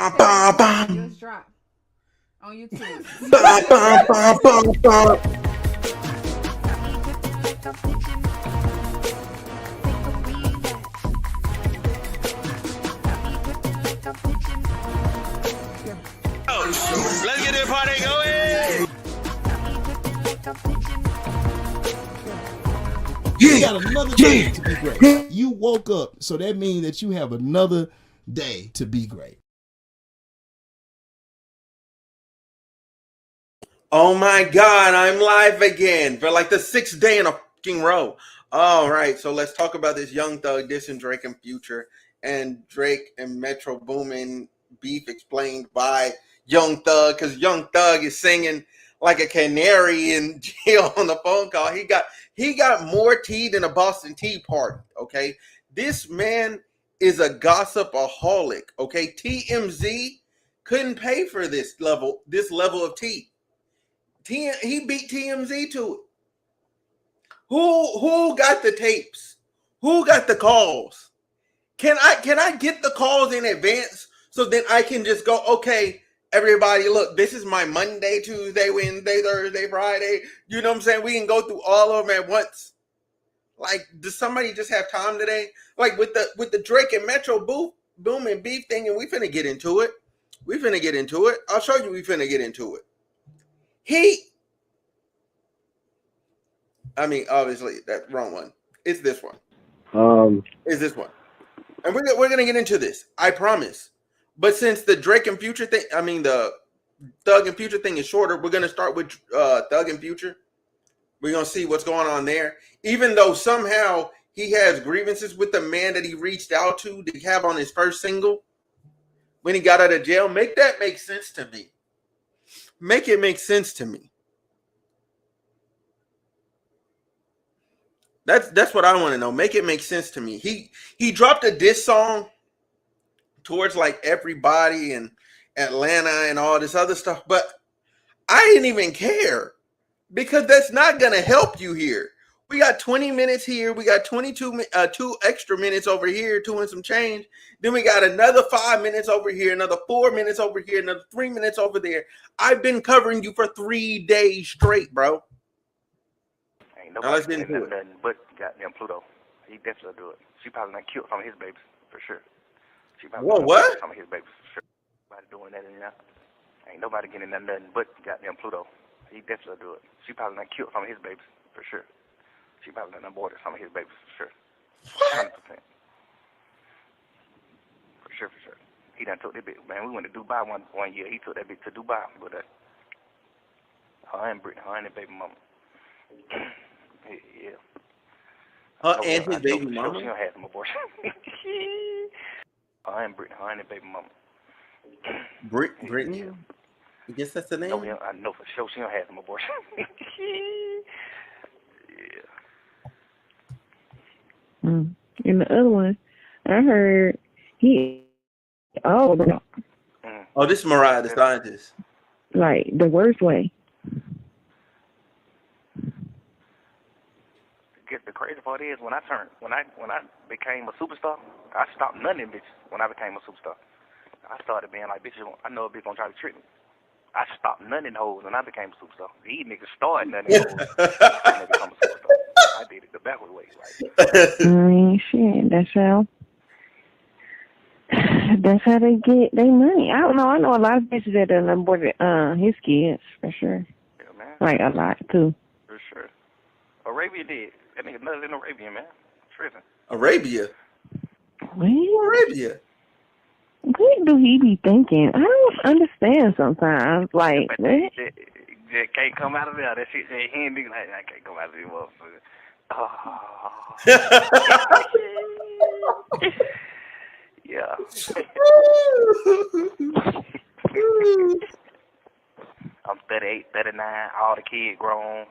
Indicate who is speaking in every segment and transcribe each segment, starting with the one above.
Speaker 1: Just drop on YouTube.
Speaker 2: Let's get this party going.
Speaker 3: You got another day to be great. You woke up, so that means that you have another day to be great.
Speaker 4: Oh my God, I'm live again for like the 6th day in a fucking row. All right, so let's talk about this Young Thug dissing Drake and Future, and Drake and Metro Boomin beef explained by Young Thug, because Young Thug is singing like a canary in jail on the phone call. He got more tea than a Boston Tea Party. Okay, this man is a gossipaholic. Okay, TMZ couldn't pay for this level of tea. He beat TMZ to it. Who got the tapes? Who got the calls? Can I get the calls in advance so then I can just go, okay, everybody, look, this is my Monday, Tuesday, Wednesday, Thursday, Friday. You know what I'm saying? We can go through all of them at once. Like, does somebody just have time today? Like with the Drake and Metro Boomin beef thing, and we finna get into it. I'll show you we finna get into it. Obviously, that wrong one. It's this one. It's this one. And we're going to get into this. I promise. But since the Drake and Future thing, the Thug and Future thing is shorter, we're going to start with Thug and Future. We're going to see what's going on there. Even though somehow he has grievances with the man that he reached out to have on his first single when he got out of jail. Make that make sense to me. Make it make sense to me. That's what I want to know. Make it make sense to me. He dropped a diss song towards like everybody in Atlanta and all this other stuff, but I didn't even care because that's not gonna help you here. We got 20 minutes here. We got 2 extra minutes over here, 2 and some change. Then we got another 5 minutes over here, another 4 minutes over here, another 3 minutes over there. I've been covering you for 3 days straight, bro.
Speaker 5: Nobody getting nothing but goddamn Pluto. He definitely do it. She probably not killed some of his babies for sure. She probably
Speaker 4: what?
Speaker 5: Some of his babies for sure. Nobody doing that in there. Ain't nobody getting nothing but goddamn Pluto. He definitely do it. She probably not killed some of his babies for sure. She probably not aborted some of his babies for sure. 100%. For sure. He done took that bitch. Man, we went to Dubai one year. He took that bitch to Dubai, but her and Britney, her and the baby mama. Yeah.
Speaker 4: And his baby mama?
Speaker 5: She don't have some abortion. Her and Britney, her and the baby mama.
Speaker 4: Britney? I guess that's the name?
Speaker 5: No, I know for sure she don't have some abortion. Yeah.
Speaker 6: And the other one, I heard
Speaker 4: Oh, this is Mariah the Scientist.
Speaker 6: Like the worst way.
Speaker 5: The crazy part is when I became a superstar, I stopped none of them bitches when I became a superstar. I started being like, bitches, I know a bitch gonna try to trick me. I stopped none of them hoes when I became a superstar. These niggas started none of them hoes when they become a superstar. I did it the backward way. Like,
Speaker 6: shit, that's how they get their money. I don't know. I know a lot of bitches that done aborted his kids for sure.
Speaker 5: Yeah, man.
Speaker 6: Like a lot too.
Speaker 5: For sure. Arabia did. That nigga nuts in Arabia, man. Tripping.
Speaker 4: Arabia?
Speaker 6: What?
Speaker 4: Arabia?
Speaker 6: What do he be thinking? I don't understand sometimes. Like,
Speaker 5: that can't come out of there. That shit, he ain't nigga like, I can't come out of there, motherfucker. Oh. Yeah. I'm 38, 39, all the kids grown.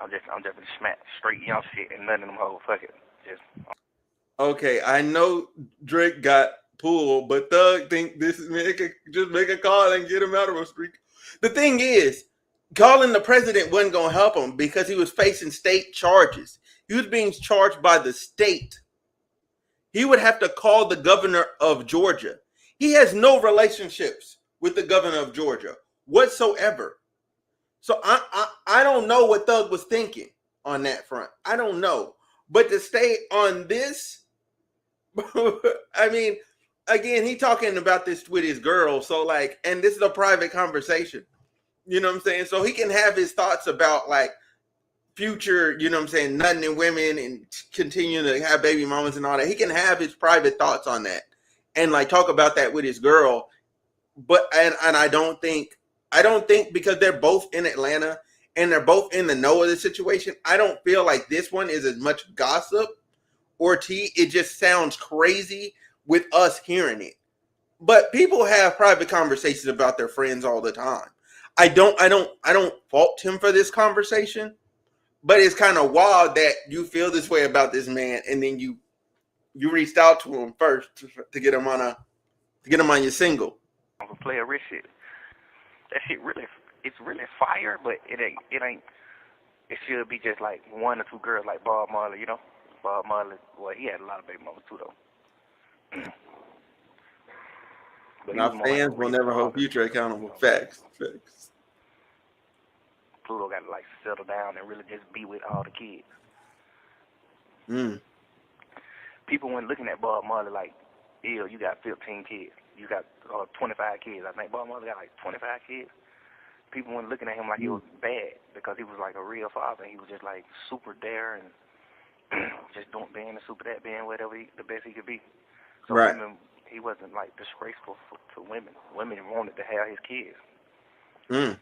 Speaker 5: I'm just smack straight young shit and none of them hoes. Fuck it.
Speaker 4: Okay, I know Drake got pulled, but Thug think this is just make a call and get him out of a streak. The thing is, calling the president wasn't gonna help him because he was facing state charges. He was being charged by the state. He would have to call the governor of Georgia. He has no relationships with the governor of Georgia whatsoever. So I don't know what Thug was thinking on that front. I don't know. But to stay on this, I mean, again, he talking about this with his girl. So like, and this is a private conversation. You know what I'm saying? So he can have his thoughts about like Future, you know what I'm saying, nutting in women and continuing to have baby mamas and all that. He can have his private thoughts on that and like talk about that with his girl. But and I don't think because they're both in Atlanta and they're both in the know of the situation, I don't feel like this one is as much gossip or tea. It just sounds crazy with us hearing it. But people have private conversations about their friends all the time. I don't fault him for this conversation, but it's kind of wild that you feel this way about this man and then you reached out to him first to get him on your single.
Speaker 5: Play a rich shit. That shit it's really fire, but it ain't. It should be just like one or two girls like Bob Marley, you know. Bob Marley, well, he had a lot of baby mamas too, though. But
Speaker 4: now fans will never hold Future accountable. Facts.
Speaker 5: Pluto got to like settle down and really just be with all the kids. People went looking at Bob Marley like, ew, you got 15 kids. You got 25 kids. I think Bob Marley got like 25 kids. People went looking at him like he was bad because he was like a real father. He was just like super there and just being a super that, being whatever the best he could be. So
Speaker 4: right.
Speaker 5: He wasn't like disgraceful to women. Women wanted to have his kids.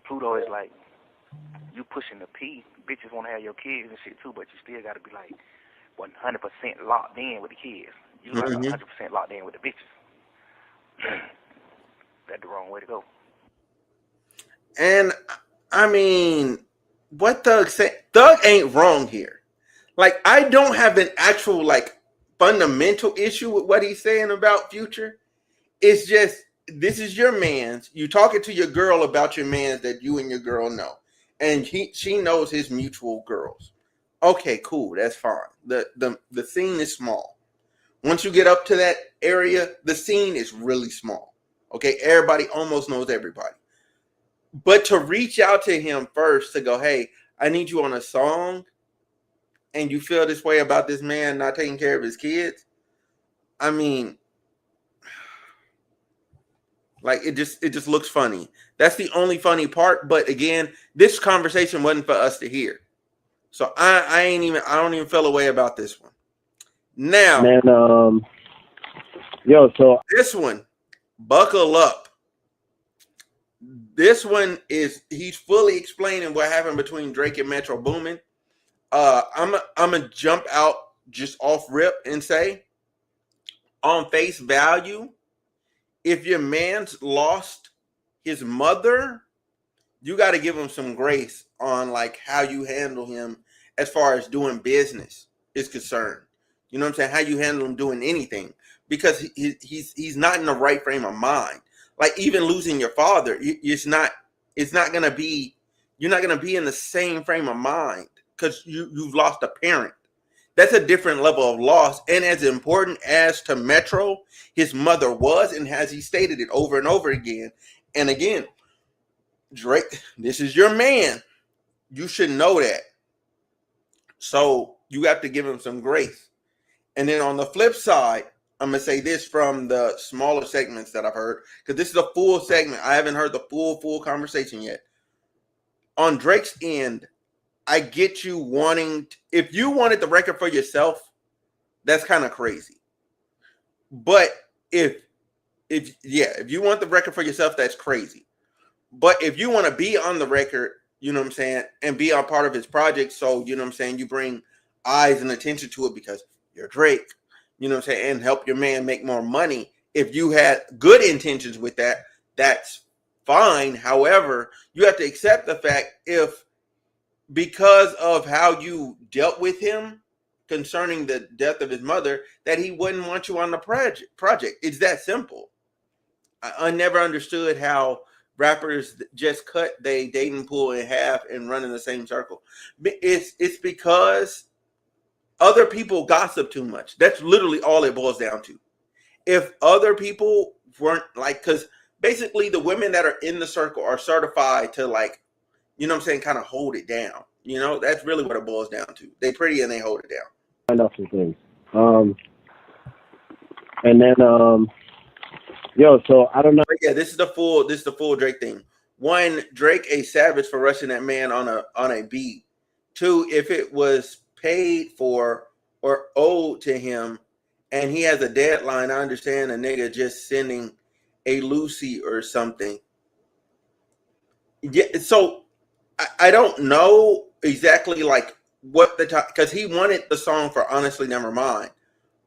Speaker 5: Pluto is like, you pushing the P, bitches want to have your kids and shit too, but you still got to be like 100% locked in with the kids. You like 100% locked in with the bitches. That's the wrong way to go.
Speaker 4: And I mean, what Thug said, Thug ain't wrong here. Like, I don't have an actual like fundamental issue with what he's saying about Future. It's just, this is your man's. You talking to your girl about your man's that you and your girl know. And she knows his mutual girls. Okay, cool. That's fine. The scene is small. Once you get up to that area, the scene is really small. Okay, everybody almost knows everybody. But to reach out to him first to go, hey, I need you on a song, and you feel this way about this man not taking care of his kids. I mean, like it just looks funny. That's the only funny part. But again, this conversation wasn't for us to hear. So I don't even feel a way about this one. Now,
Speaker 7: man, so
Speaker 4: this one, buckle up. This one he's fully explaining what happened between Drake and Metro Boomin. I'm gonna jump out just off rip and say, on face value, if your man's lost his mother, you got to give him some grace on like how you handle him as far as doing business is concerned. You know what I'm saying? How you handle him doing anything, because he's not in the right frame of mind. Like even losing your father, you're not gonna be in the same frame of mind because you've lost a parent. That's a different level of loss. And as important as to Metro, his mother was, and as he stated it over and over again. And again, Drake, this is your man. You should know that. So you have to give him some grace. And then on the flip side, I'm going to say this from the smaller segments that I've heard, because this is a full segment. I haven't heard the full conversation yet. On Drake's end, I get you wanting, if you wanted the record for yourself, that's kind of crazy. But if you want the record for yourself, that's crazy. But if you want to be on the record, you know what I'm saying, and be a part of his project, so, you know what I'm saying, you bring eyes and attention to it because you're Drake, you know what I'm saying, and help your man make more money. If you had good intentions with that, that's fine. However, you have to accept the fact if, because of how you dealt with him concerning the death of his mother, that he wouldn't want you on the project. It's that simple. I never understood how rappers just cut their dating pool in half and run in the same circle. It's because other people gossip too much. That's literally all it boils down to. If other people weren't like, because basically the women that are in the circle are certified to, like, you know what I'm saying, kind of hold it down. You know, that's really what it boils down to. They pretty and they hold it down.
Speaker 7: Find out some things. And then so I don't know.
Speaker 4: But yeah, this is the full Drake thing. One, Drake a savage for rushing that man on a beat. Two, if it was paid for or owed to him and he has a deadline, I understand a nigga just sending a Lucy or something. Yeah, so I don't know exactly like what the time, because he wanted the song for Honestly Nevermind,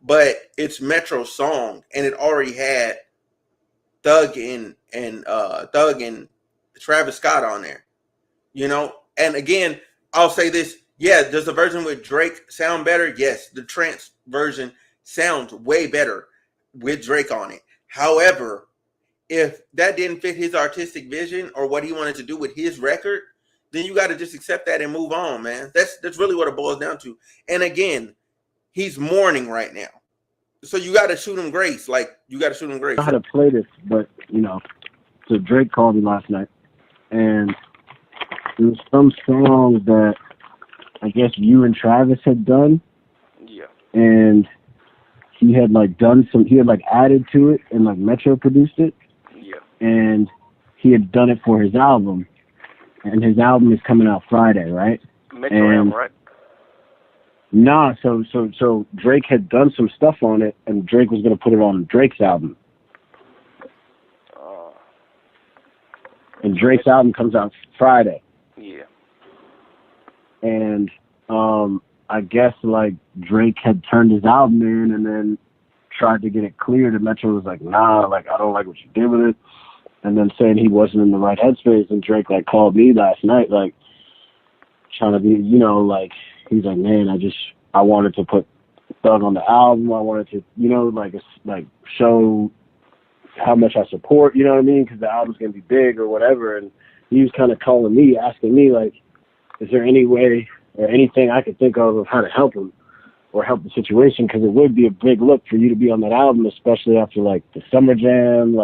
Speaker 4: but it's Metro's song and it already had Thug and Travis Scott on there, you know. And again, I'll say this: yeah, does the version with Drake sound better? Yes, the trance version sounds way better with Drake on it. However, if that didn't fit his artistic vision or what he wanted to do with his record, then you got to just accept that and move on, man. That's really what it boils down to. And again, he's mourning right now. So you got to shoot him grace. Like, you got to shoot him grace.
Speaker 7: I had to play this, but, so Drake called me last night, and there was some song that I guess you and Travis had done.
Speaker 5: Yeah.
Speaker 7: And he had, added to it, and, Metro produced it.
Speaker 5: Yeah.
Speaker 7: And he had done it for his album, and his album is coming out Friday, right?
Speaker 5: Metro album, right?
Speaker 7: Nah, so Drake had done some stuff on it, and Drake was going to put it on Drake's album. And Drake's album comes out Friday.
Speaker 5: Yeah.
Speaker 7: And I guess, Drake had turned his album in and then tried to get it cleared, and Metro was like, nah, I don't like what you did with it. And then saying he wasn't in the right headspace, and Drake, called me last night, trying to be, he's like, man, I wanted to put Thug on the album. I wanted to, show how much I support, you know what I mean? Because the album's going to be big or whatever. And he was kind of calling me, asking me, is there any way or anything I could think of how to help him or help the situation? Because it would be a big look for you to be on that album, especially after, the Summer Jam.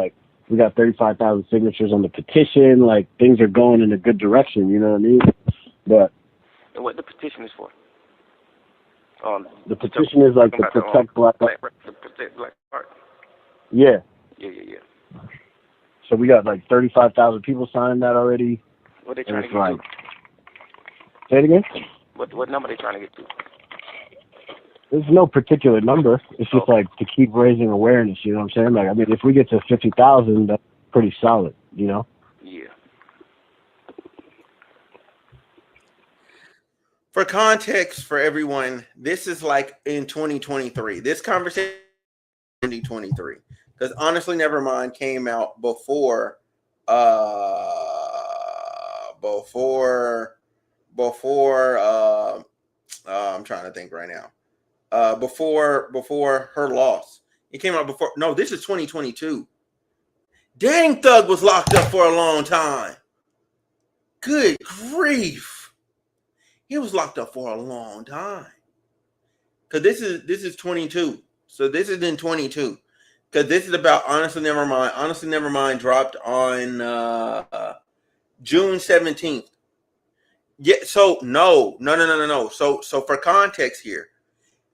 Speaker 7: We got 35,000 signatures on the petition. Things are going in a good direction, you know what I mean? But
Speaker 5: and what the petition is for?
Speaker 7: The petition is to protect black art.
Speaker 5: To protect black art.
Speaker 7: Yeah.
Speaker 5: Yeah.
Speaker 7: So we got 35,000 people signed that already.
Speaker 5: What they trying to get to?
Speaker 7: Say it again?
Speaker 5: What number they trying to get to?
Speaker 7: There's no particular number. It's just to keep raising awareness, you know what I'm saying? If we get to 50,000, that's pretty solid, you know?
Speaker 5: Yeah.
Speaker 4: For context for everyone, this is in 2023. This conversation in 2023. Because Honestly Nevermind came out before I'm trying to think right now. Before her loss. It came out before. No, this is 2022. Dang, Thug was locked up for a long time. Good grief. He was locked up for a long time. Because this is 22. So this is in 22. Because this is about Honestly Nevermind. Honestly Nevermind dropped on June 17th. Yeah, so no. So for context here,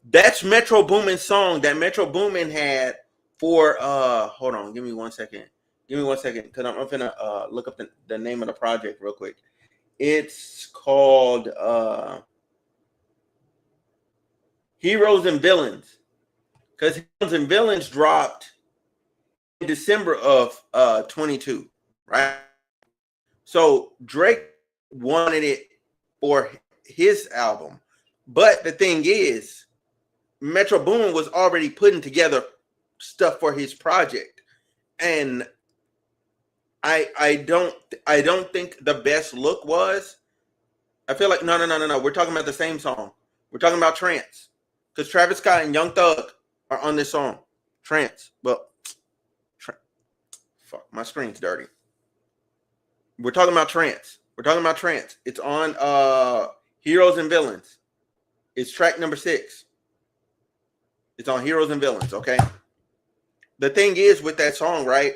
Speaker 4: that's Metro Boomin's song that Metro Boomin had for hold on, give me one second, because I'm gonna look up the name of the project real quick. It's called Heroes and Villains, because Heroes and Villains dropped in December of 22, right? So Drake wanted it for his album, but the thing is, Metro Boomin was already putting together stuff for his project, and I don't think the best look was. I feel like no. We're talking about the same song. We're talking about Trance, because Travis Scott and Young Thug are on this song, Trance. Well, fuck, my screen's dirty. We're talking about Trance. It's on Heroes and Villains. It's track number 6. It's on Heroes and Villains, okay? the thing is with that song, right?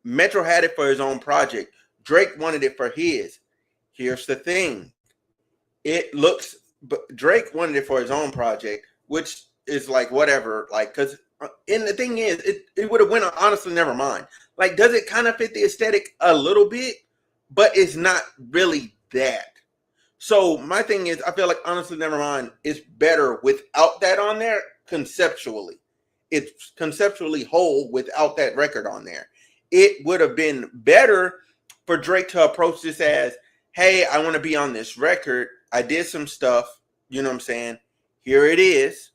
Speaker 4: Metro had it for his own project. Drake wanted it for his. Here's the thing. But Drake wanted it for his own project, which is like whatever, like, because, and the thing is, it would have went on Honestly Nevermind. Like, does it kind of fit the aesthetic a little bit? But it's not really that. So my thing is, I feel like Honestly Nevermind is better without that on there conceptually. It's conceptually whole without that record on there. It would have been better for Drake to approach this as, hey, I want to be on this record. I did some stuff. You know what I'm saying? Here it is.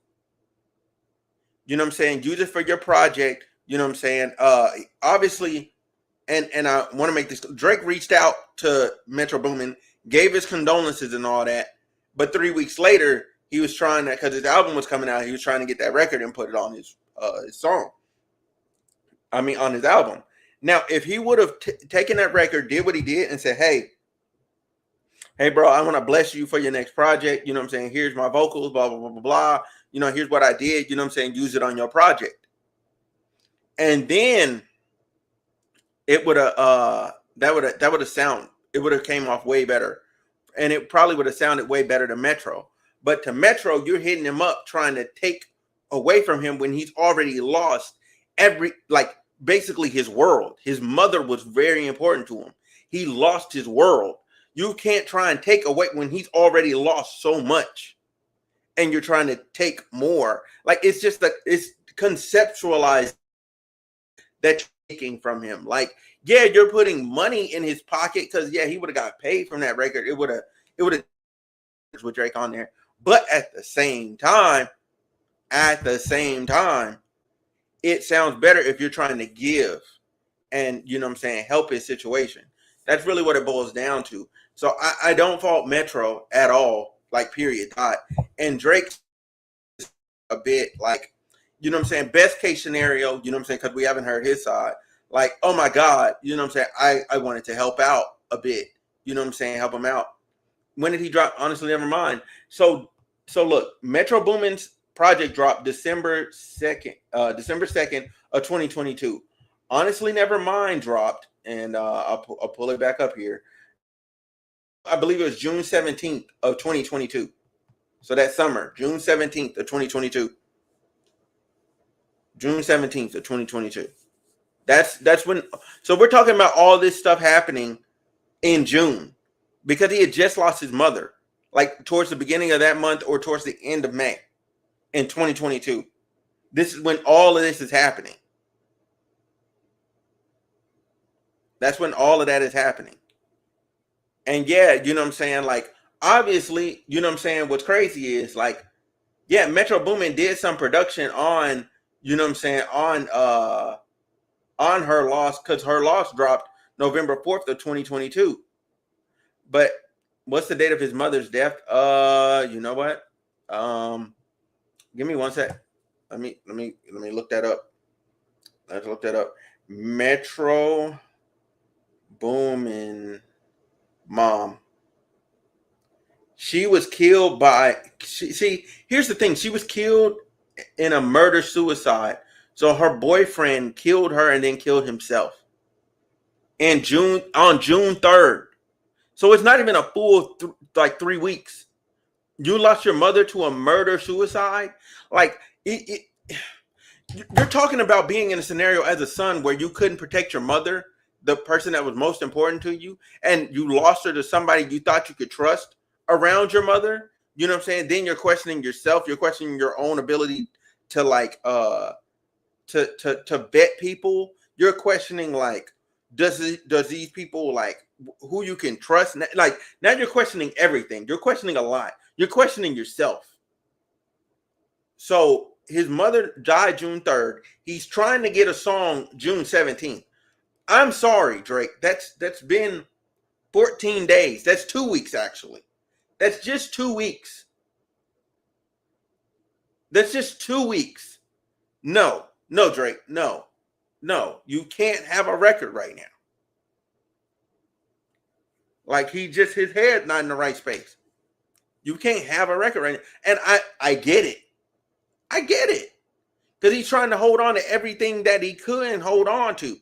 Speaker 4: You know what I'm saying? Use it for your project. You know what I'm saying? Obviously, and I want to make this, Drake reached out to Metro Boomin, gave his condolences and all that. But 3 weeks later, he was trying to, because his album was coming out, he was trying to get that record and put it on his song. I mean, on his album. Now, if he would have taken that record, did what he did, and said, hey, bro, I want to bless you for your next project. You know what I'm saying? Here's my vocals, blah, blah, blah, blah, blah. You know, here's what I did. You know what I'm saying? Use it on your project. And then it would have, that would have came off way better. And it probably would have sounded way better to Metro. But to Metro, you're hitting him up trying to take away from him when he's already lost basically his world. His mother was very important to him. He lost his world. You can't try and take away when he's already lost so much and you're trying to take more. Like, it's just that it's conceptualized that you're taking from him. Like, yeah, you're putting money in his pocket because, yeah, he would have got paid from that record. It would have with Drake on there. But at the same time, it sounds better if you're trying to give and, you know what I'm saying, help his situation. That's really what it boils down to. So I don't fault Metro at all, like, period. And Drake a bit like, you know what I'm saying, best case scenario, you know what I'm saying, because we haven't heard his side. Like, oh my God, you know what I'm saying, I wanted to help out a bit. You know what I'm saying, help him out. When did he drop Honestly Nevermind? So look, Metro Boomin's project dropped December 2nd of 2022. Honestly Nevermind dropped, and I'll pull it back up here. I believe it was June 17th of 2022. So that summer, June 17th of 2022. June 17th of 2022. That's when, so we're talking about all this stuff happening in June because he had just lost his mother, like towards the beginning of that month or towards the end of May in 2022. This is when all of this is happening. That's when all of that is happening. And yeah, you know what I'm saying? Like, obviously, you know what I'm saying? What's crazy is, like, yeah, Metro Boomin did some production on, you know what I'm saying, on Her Loss, because Her Loss dropped November 4th of 2022. But what's the date of his mother's death? You know what? Give me one sec. Let me look that up. Let's look that up. Metro Boomin mom. She was killed by, see, here's the thing. She was killed in a murder-suicide. So her boyfriend killed her and then killed himself on June 3rd. So it's not even a full 3 weeks. You lost your mother to a murder-suicide? Like, you're talking about being in a scenario as a son where you couldn't protect your mother, the person that was most important to you, and you lost her to somebody you thought you could trust around your mother. You know what I'm saying? Then you're questioning yourself. You're questioning your own ability to, like, to vet people. You're questioning, like, does these people, like, who you can trust? Like, now you're questioning everything. You're questioning a lot. You're questioning yourself. So his mother died June 3rd. He's trying to get a song June 17th. I'm sorry, Drake. That's been 14 days. That's 2 weeks, actually. That's just 2 weeks. That's just 2 weeks. No, Drake. No. You can't have a record right now. Like, his head's not in the right space. You can't have a record right now. And I get it. I get it. because he's trying to hold on to everything that he couldn't hold on to.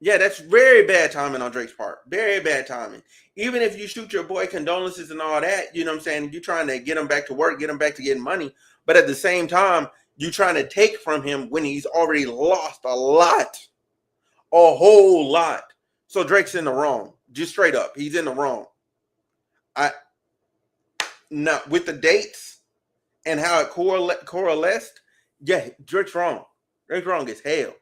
Speaker 4: Yeah, that's very bad timing on Drake's part. Very bad timing. Even if you shoot your boy condolences and all that, you know what I'm saying? You're trying to get him back to work, get him back to getting money. But at the same time, you're trying to take from him when he's already lost a lot. A whole lot. So Drake's in the wrong. Just straight up. He's in the wrong. No, with the dates and how it coalesced, yeah, Drake's wrong. Drake's wrong as hell.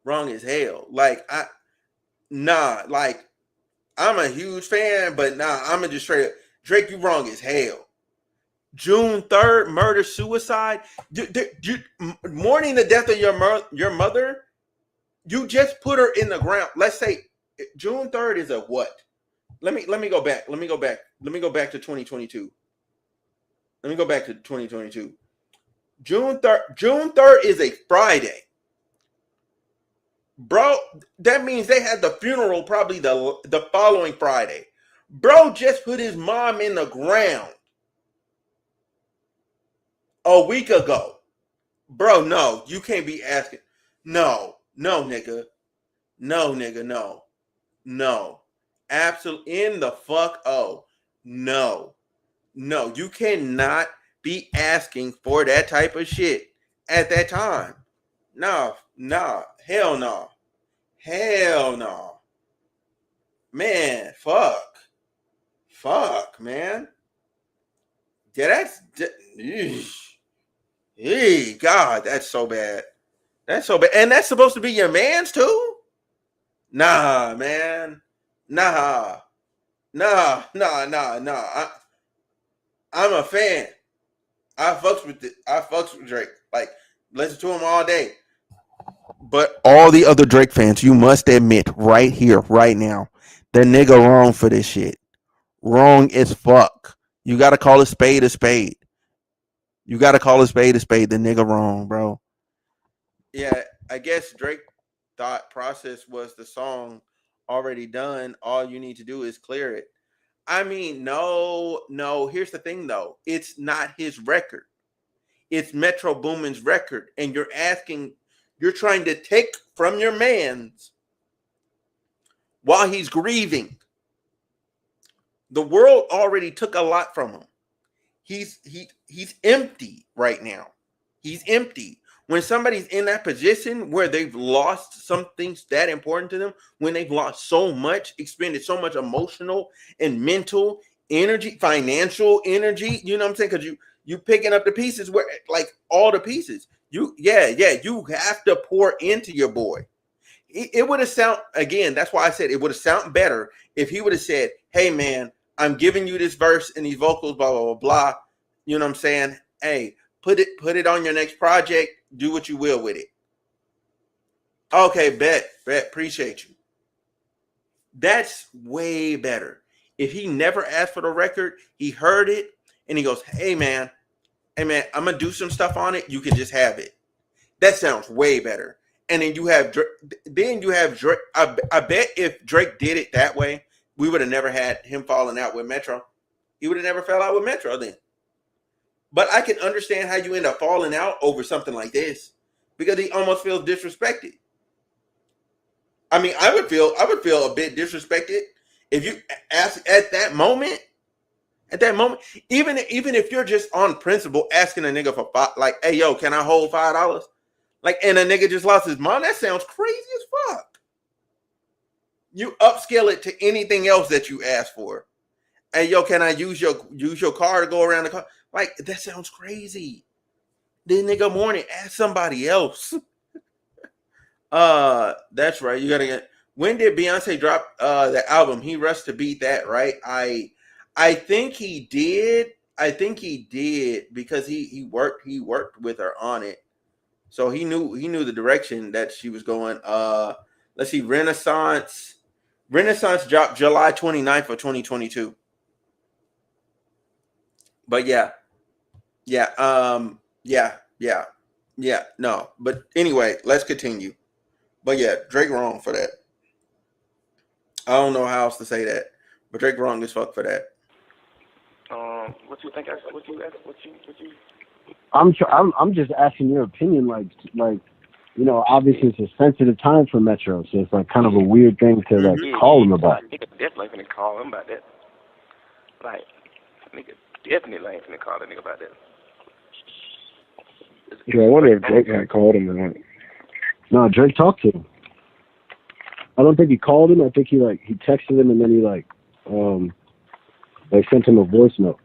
Speaker 4: Wrong as hell. Like, like, I'm a huge fan, but I'm just straight up. Drake, you wrong as hell. June 3rd, murder, suicide. Mourning the death of your mother, you just put her in the ground. Let's say June 3rd is a what? Let me go back. Let me go back to 2022. Let me go back to 2022. June 3rd is a Friday. Bro, that means they had the funeral probably the following Friday. Bro just put his mom in the ground a week ago. Bro, no, you can't be asking. No, nigga. No, nigga, no. No. Absolutely in the fuck. Oh, no. No, you cannot be asking for that type of shit at that time. No, hell no. Hell no. Man, fuck, man. Yeah, hey, God, that's so bad. That's so bad. And that's supposed to be your man's too? Nah, man. Nah. I'm a fan. I fucks with Drake. Like, listen to him all day. But all the other Drake fans, you must admit right here, right now, the nigga wrong for this shit. Wrong as fuck. You gotta call a spade a spade. You gotta call a spade a spade. The nigga wrong, bro. Yeah, I guess Drake thought Process was the song already done. All you need to do is clear it. I mean, no. Here's the thing, though. It's not his record. It's Metro Boomin's record. And you're trying to take from your man's while he's grieving. The world already took a lot from him. He's empty right now. He's empty. When somebody's in that position where they've lost something that important to them, when they've lost so much, expended so much emotional and mental energy, financial energy, you know what I'm saying? Because you picking up the pieces where, like, all the pieces. You have to pour into your boy. It would have sound, again, that's why I said it would have sounded better if he would have said, hey man, I'm giving you this verse and these vocals, blah, blah, blah, blah. You know what I'm saying? Hey, put it on your next project. Do what you will with it. Okay, bet. Appreciate you. That's way better. If he never asked for the record, he heard it, and he goes, hey man, I'm going to do some stuff on it. You can just have it. That sounds way better. And then you have Drake. I bet if Drake did it that way, we would have never had him falling out with Metro. He would have never fell out with Metro then. But I can understand how you end up falling out over something like this because he almost feels disrespected. I mean, I would feel a bit disrespected if you ask at that moment. At that moment, even if you're just on principle asking a nigga for like, hey yo, can I hold $5? Like, and a nigga just lost his mind. That sounds crazy as fuck. You upscale it to anything else that you ask for. Hey yo, can I use your car to go around the car? Like, that sounds crazy. Then nigga morning, ask somebody else. That's right. You gotta get. When did Beyonce drop the album? He rushed to beat that, right? I think he did. Because he worked with her on it. So he knew the direction that she was going. Let's see, Renaissance dropped July 29th of 2022. But yeah. No. But anyway, let's continue. But yeah, Drake wrong for that. I don't know how else to say that. But Drake wrong as fuck for that.
Speaker 5: What you think? What you
Speaker 7: I'm just asking your opinion, like you know, obviously it's a sensitive time for Metro, so it's like kind of a weird thing to like call him about.
Speaker 5: Nigga definitely finna call him about that. Like, nigga definitely ain't finna call that nigga about that.
Speaker 8: Yeah, I wonder if Drake had called him or not.
Speaker 7: No, Drake talked to him. I don't think he called him. I think he texted him and then he sent him a voice note.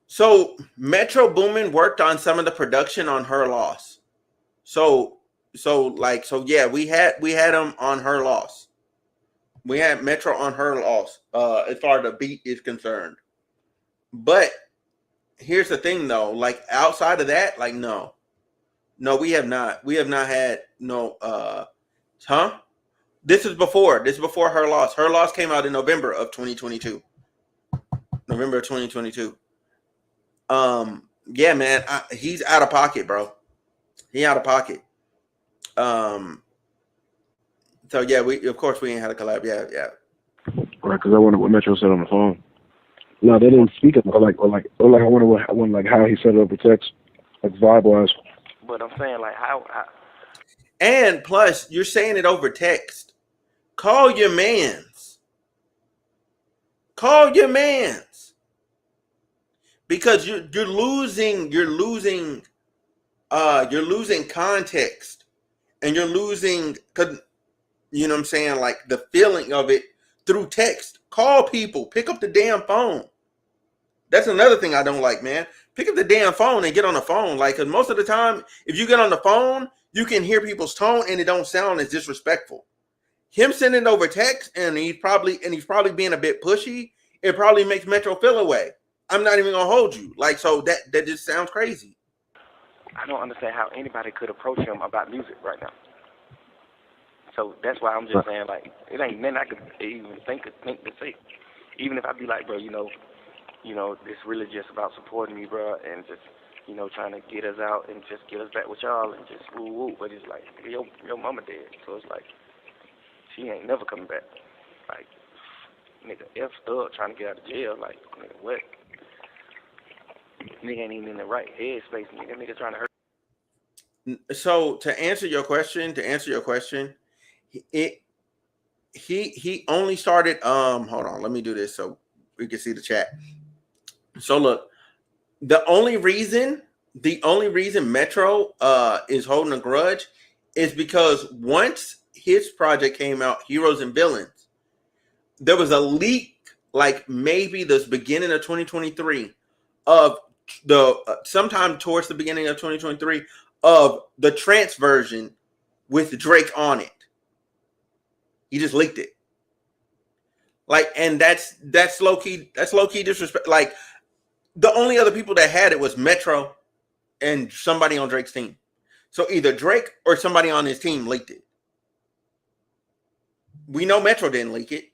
Speaker 4: So Metro Boomin worked on some of the production on Her Loss. So yeah, we had him on Her Loss. We had Metro on Her Loss, as far as the beat is concerned. But here's the thing though, like outside of that, like no, we have not had no This is before Her Loss. Her Loss came out in November of 2022. Yeah, man, he's out of pocket, bro. He out of pocket. So yeah, we ain't had a collab. Yeah.
Speaker 8: Right, because I wonder what Metro said on the phone.
Speaker 7: No, they didn't speak of it.
Speaker 8: Or I wonder how he set it up with text, like vibe-wise.
Speaker 5: But I'm saying, like, how?
Speaker 4: And plus, you're saying it over text. Call your mans. Because you're losing context, and you're losing, cause you know what I'm saying, like the feeling of it through text. Call people. Pick up the damn phone. That's another thing I don't like, man. Pick up the damn phone and get on the phone. Like, cause most of the time, if you get on the phone, you can hear people's tone and it don't sound as disrespectful. Him sending over text and he's probably being a bit pushy. It probably makes Metro feel away. I'm not even gonna hold you. Like, so that just sounds crazy.
Speaker 5: I don't understand how anybody could approach him about music right now. So that's why I'm just saying, like, it ain't nothing I could even think to say. Even if I be like, bro, you know, it's really just about supporting me, bro, and just, you know, trying to get us out and just get us back with y'all and just woo. But it's like, your mama dead, so it's like, she ain't never coming back. Like, nigga, F Stud trying to get out of jail. Like, nigga, what? Nigga ain't even in the right headspace. Nigga trying to hurt.
Speaker 4: So to answer your question, he only started. Hold on, let me do this so we can see the chat. So look, the only reason Metro is holding a grudge is because once his project came out, Heroes and Villains, there was a leak, like maybe the beginning of 2023 of the sometime towards the beginning of 2023 of the trance version with Drake on it. He just leaked it. Like, and that's low key disrespect. Like, the only other people that had it was Metro and somebody on Drake's team. So either Drake or somebody on his team leaked it. We know Metro didn't leak it.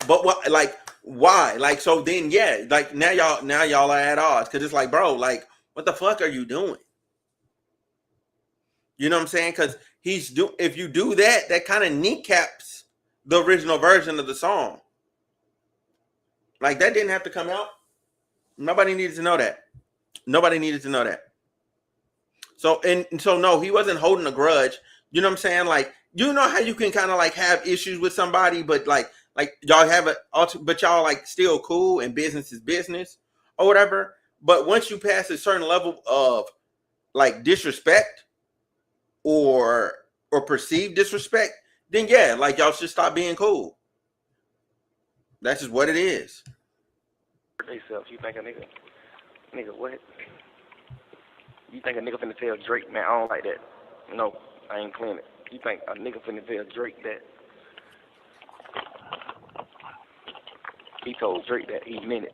Speaker 4: But what, like, why? Like, so then, yeah, like now y'all are at odds, because it's like, bro, like, what the fuck are you doing? You know what I'm saying? Because if you do that, that kind of kneecaps the original version of the song. Like, that didn't have to come out. Nobody needed to know that. So no, he wasn't holding a grudge. You know what I'm saying? Like, you know how you can kind of like have issues with somebody, but like y'all have but y'all like still cool and business is business or whatever. But once you pass a certain level of like disrespect or perceived disrespect, then yeah, like y'all should stop being cool. That's just what it is.
Speaker 5: You think a nigga what? You think a nigga finna tell Drake, man, I don't like that? No, I ain't playing it. You think a nigga finna tell Drake that? He told Drake that he meant it.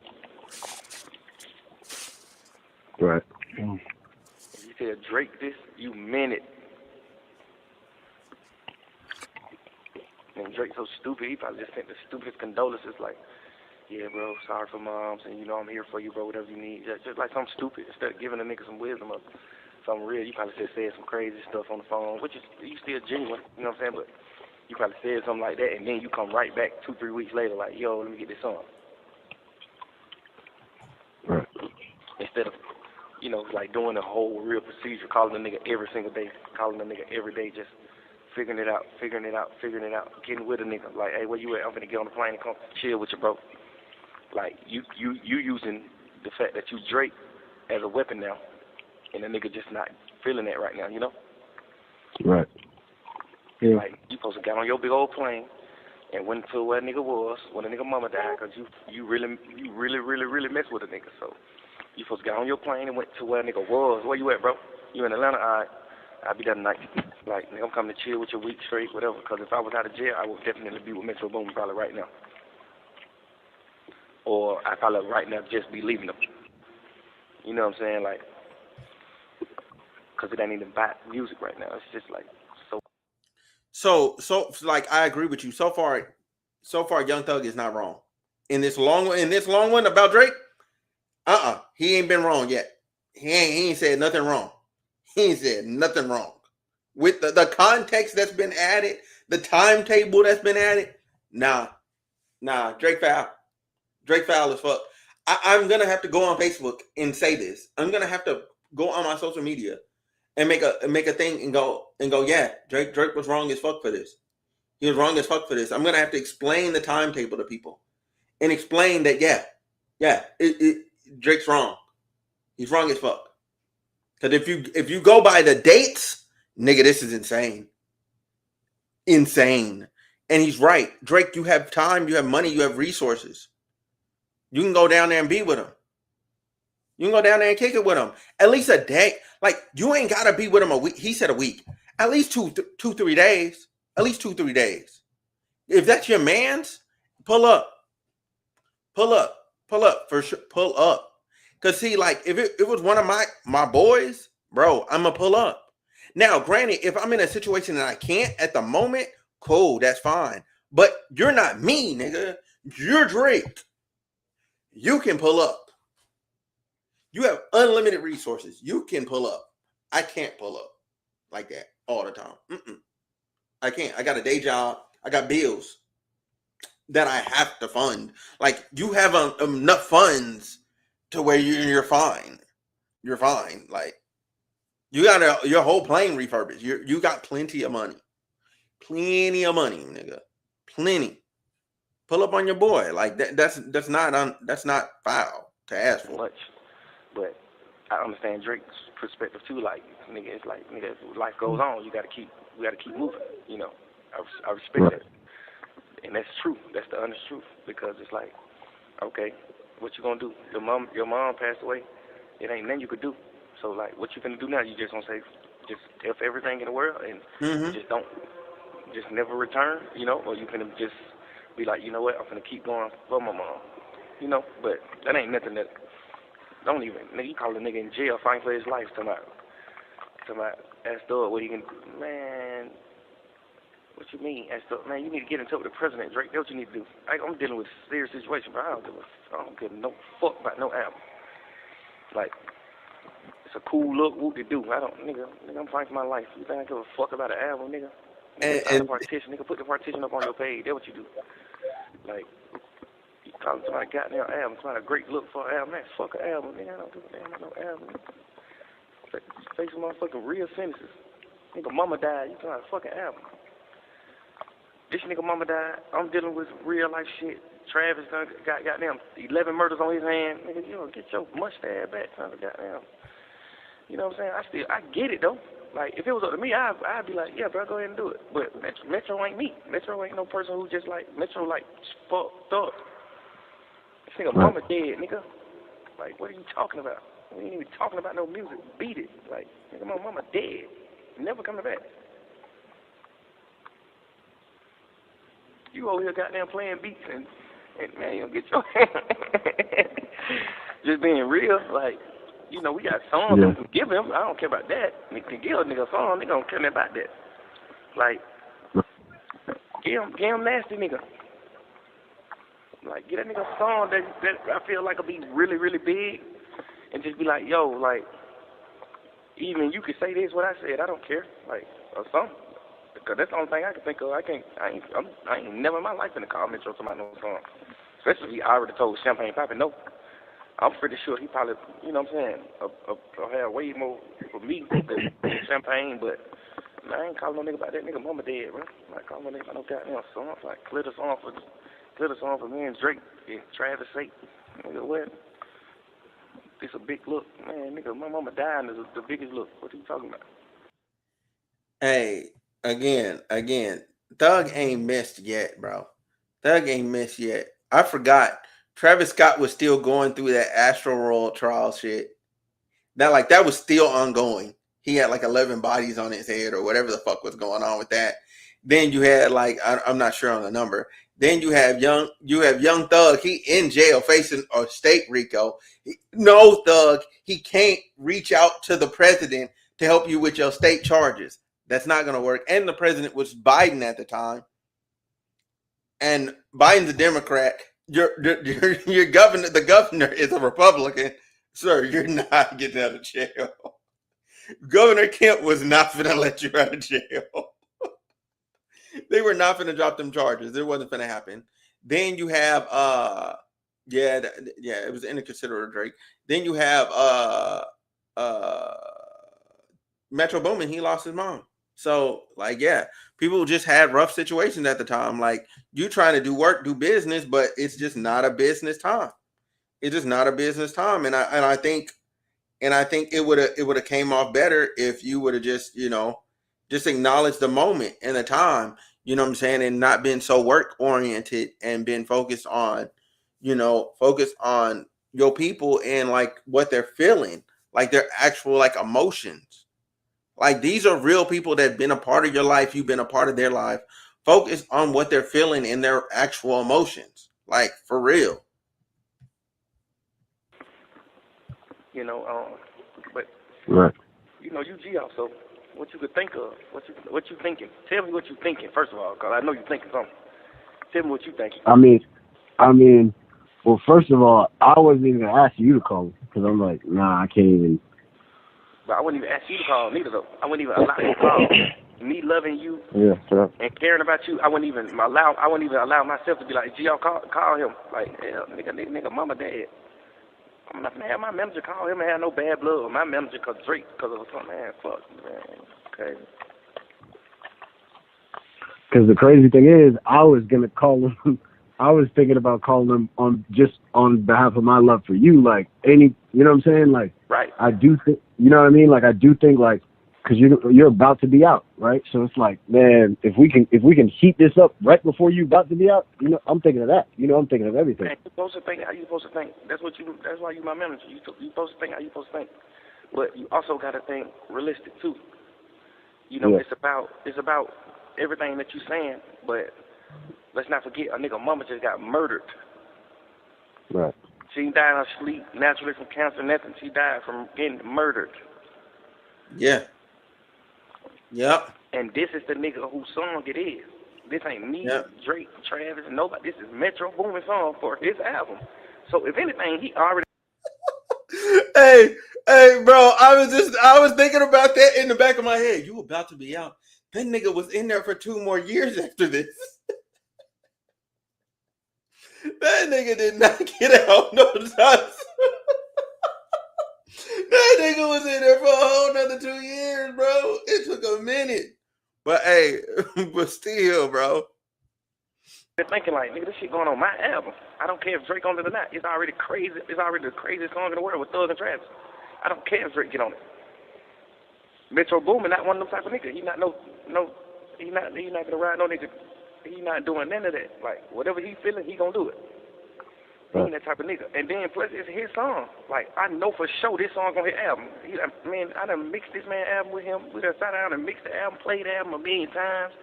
Speaker 8: Right.
Speaker 5: If you tell Drake this, you meant it. And Drake's so stupid, he probably just sent the stupidest condolences, like, yeah, bro, sorry for moms, and you know I'm here for you, bro, whatever you need. Just like something stupid. Instead of giving a nigga some wisdom or something real, you probably just said some crazy stuff on the phone, which is, you still genuine, you know what I'm saying? But You probably said something like that, and then you come right back 2-3 weeks later, like, yo, let me get this song.
Speaker 8: Right.
Speaker 5: Instead of, you know, like doing the whole real procedure, calling a nigga every single day, calling a nigga every day, just figuring it out, getting with a nigga. Like, hey, where you at? I'm gonna get on the plane and come chill with you, bro. Like, you using the fact that you Drake as a weapon now, and the nigga just not feeling that right now, you know?
Speaker 8: Right. Yeah.
Speaker 5: Like, you supposed to get on your big old plane and went to where a nigga was when a nigga mama died, because you really mess with a nigga. So you supposed to get on your plane and went to where a nigga was. Where you at, bro? You in Atlanta? All right. I'll be there tonight. Like, nigga, I'm coming to chill with you a week straight, whatever, because if I was out of jail, I would definitely be with Metro Boomin probably right now. Or I probably right now just be leaving them. You know what I'm saying? Like, because it ain't even about music right now. It's just like,
Speaker 4: So like, I agree with you. So far, Young Thug is not wrong. In this long one about Drake, he ain't been wrong yet. He ain't said nothing wrong. He ain't said nothing wrong. With the context that's been added, the timetable that's been added, nah, Drake foul. Drake foul as fuck. I'm gonna have to go on Facebook and say this. I'm gonna have to go on my social media and make a thing and go, yeah, Drake was wrong as fuck for this. He was wrong as fuck for this. I'm gonna have to explain the timetable to people and explain that, yeah, Drake's wrong. He's wrong as fuck. Because if you go by the dates, nigga, this is insane. Insane. And he's right. Drake, you have time, you have money, you have resources. You can go down there and be with him. You can go down there and kick it with him. At least a day. Like, you ain't got to be with him a week. He said a week. At least 2-3 days. At least 2-3 days. If that's your man's, pull up. Pull up. Pull up. For sure. Pull up. Because, see, like, if it was one of my boys, bro, I'm going to pull up. Now, granted, if I'm in a situation that I can't at the moment, cool, that's fine. But you're not me, nigga. You're Drake. You can pull up. You have unlimited resources. You can pull up. I can't pull up like that all the time. I can't. I got a day job. I got bills that I have to fund. Like, you have enough funds to where you're fine. You're fine. Like, you got your whole plane refurbished. You got plenty of money. Plenty of money, nigga. Plenty. Pull up on your boy. Like, that's not foul to ask for.
Speaker 5: Much. But I understand Drake's perspective too. Like, nigga, it's like, nigga, as life goes on, we gotta keep moving. You know, I respect that, and that's true. That's the honest truth, because it's like, okay, what you gonna do? Your mom passed away. It ain't nothing you could do. So, like, what you gonna do now? You just gonna say, just F everything in the world and just never return, you know? Or you gonna just be like, you know what? I'm gonna keep going for my mom, you know? But that ain't nothing that. Don't even, nigga, you call a nigga in jail fighting for his life, talking about, ask Doug what he can, man, what you mean, ask Doug, man, you need to get in touch with the president, Drake, that's what you need to do. I'm dealing with a serious situation, but I don't give no fuck about no album. Like, it's a cool look, whoop to do. Nigga, I'm fighting for my life. You think I give a fuck about an album, nigga? And the partition, nigga, put the partition up on your page, that's what you do. Like, you calling somebody goddamn album, somebody a great look for an album, man, fuck an album, nigga, I don't give a damn about no album. Say some motherfucking real sentences. Nigga mama died, you talking about a fucking album. This nigga mama died, I'm dealing with real life shit. Travis got goddamn 11 murders on his hand. Nigga, you know, get your mustache back, son of goddamn. You know what I'm saying? I get it though. Like, if it was up to me, I'd be like, yeah, bro, go ahead and do it. But Metro ain't me. Metro ain't no person who just like, Metro like fucked up. This nigga mama dead, nigga. Like, what are you talking about? We ain't even talking about no music. Beat it. Like, nigga, my mama dead. Never coming back. You over here goddamn playing beats and man, you don't get your just being real. Like, you know, we got songs that we can give him. I don't care about that. We can give a nigga a song. Nigga don't care about that. Like, give him nasty, nigga. Like, get that nigga a song that I feel like will be really, really big, and just be like, yo, like, even you could say this what I said. I don't care. Like, or something. Cause that's the only thing I can think of. I ain't never in my life been to call Metro somebody no song. Especially if he already told Champagne Papi no. I'm pretty sure he probably, you know what I'm saying, had way more for me than Champagne, but man, I ain't calling no nigga about that. Nigga mama dead, bro. I'm not calling no nigga about no goddamn song. Like, clear the song for me and Drake and Travis sake. Nigga, what? It's a big look. Man, nigga, my mama dying is the biggest look. What are you talking about?
Speaker 4: Hey, again, Thug ain't missed yet, bro. Thug ain't missed yet. I forgot Travis Scott was still going through that Astro World trial shit. That was still ongoing. He had like 11 bodies on his head or whatever the fuck was going on with that. Then you had I'm not sure on the number. Then you have young Thug. He in jail facing a state RICO. No, Thug, he can't reach out to the president to help you with your state charges. That's not going to work. And the president was Biden at the time. And Biden's a Democrat. Your governor, the governor is a Republican. Sir, you're not getting out of jail. Governor Kemp was not going to let you out of jail. They were not going to drop them charges. It wasn't going to happen. Then you have, it was inconsiderate Drake. Then you have Metro Boomin. He lost his mom. So, people just had rough situations at the time. Like, you trying to do work, do business, but it's just not a business time. It's just not a business time. And I think it would have came off better if you would have just acknowledged the moment and the time, you know what I'm saying, and not been so work oriented and been focused on your people and like what they're feeling, like their actual like emotions. Like, these are real people that have been a part of your life. You've been a part of their life. Focus on what they're feeling and their actual emotions. Like, for real.
Speaker 5: But
Speaker 7: right.
Speaker 5: You G-Off, so what you could think of, what you thinking? Tell me what you thinking, first of all, because I know you're thinking something. Tell me what you thinking.
Speaker 7: I mean, well, first of all, I wasn't even going to ask you to call me, because I'm like, nah, I can't even.
Speaker 5: But I wouldn't even ask you to call neither, though. I wouldn't even allow you to call. Me loving you and caring about you, I wouldn't even allow myself to be like, G-Off, call him. Like, hell, nigga, mama dead. I'm not gonna have my manager call him and have no bad blood. My manager cause Drake, cause of something, man. Fuck, man. Okay.
Speaker 7: Because the crazy thing is, I was gonna call him. I was thinking about calling him on behalf of my love for you. Like you know what I'm saying? Like,
Speaker 5: right.
Speaker 7: I do think, you know what I mean? Like, I do think, like, because you're about to be out, right? So it's like, man, if we can heat this up right before you about to be out, I'm thinking of that. I'm thinking of everything.
Speaker 5: Man, you're supposed to think how you're supposed to think. That's why you my manager. You're supposed to think how you're supposed to think. But you also got to think realistic too. It's about everything that you're saying. But let's not forget, a nigga mama just got murdered.
Speaker 7: Right.
Speaker 5: She died in her sleep naturally from cancer, nothing. She died from getting murdered.
Speaker 4: Yeah. Yep.
Speaker 5: And this is the nigga whose song it is. This ain't me, Drake, Travis, nobody. This is Metro Boomin song for his album. So if anything, he already.
Speaker 4: Hey, bro, I was thinking about that in the back of my head. You about to be out. That nigga was in there for 2 more years after this. That nigga did not get out no time. That nigga was in there for a whole nother 2 years, bro. It took a minute. But hey, but still, bro.
Speaker 5: They're thinking like, nigga, this shit going on my album. I don't care if Drake on it or not. It's already crazy. It's already the craziest song in the world with Thug and Travis. I don't care if Drake get on it. Metro Boomin not one of them type of nigga. He not gonna ride no nigga. He not doing none of that. Like, whatever he feeling, he gonna do it. He ain't that type of nigga. And then plus it's his song. Like, I know for sure this song on his album. I done mixed this man album with him. We done sat down and mixed the album, played the album 1,000,000 times.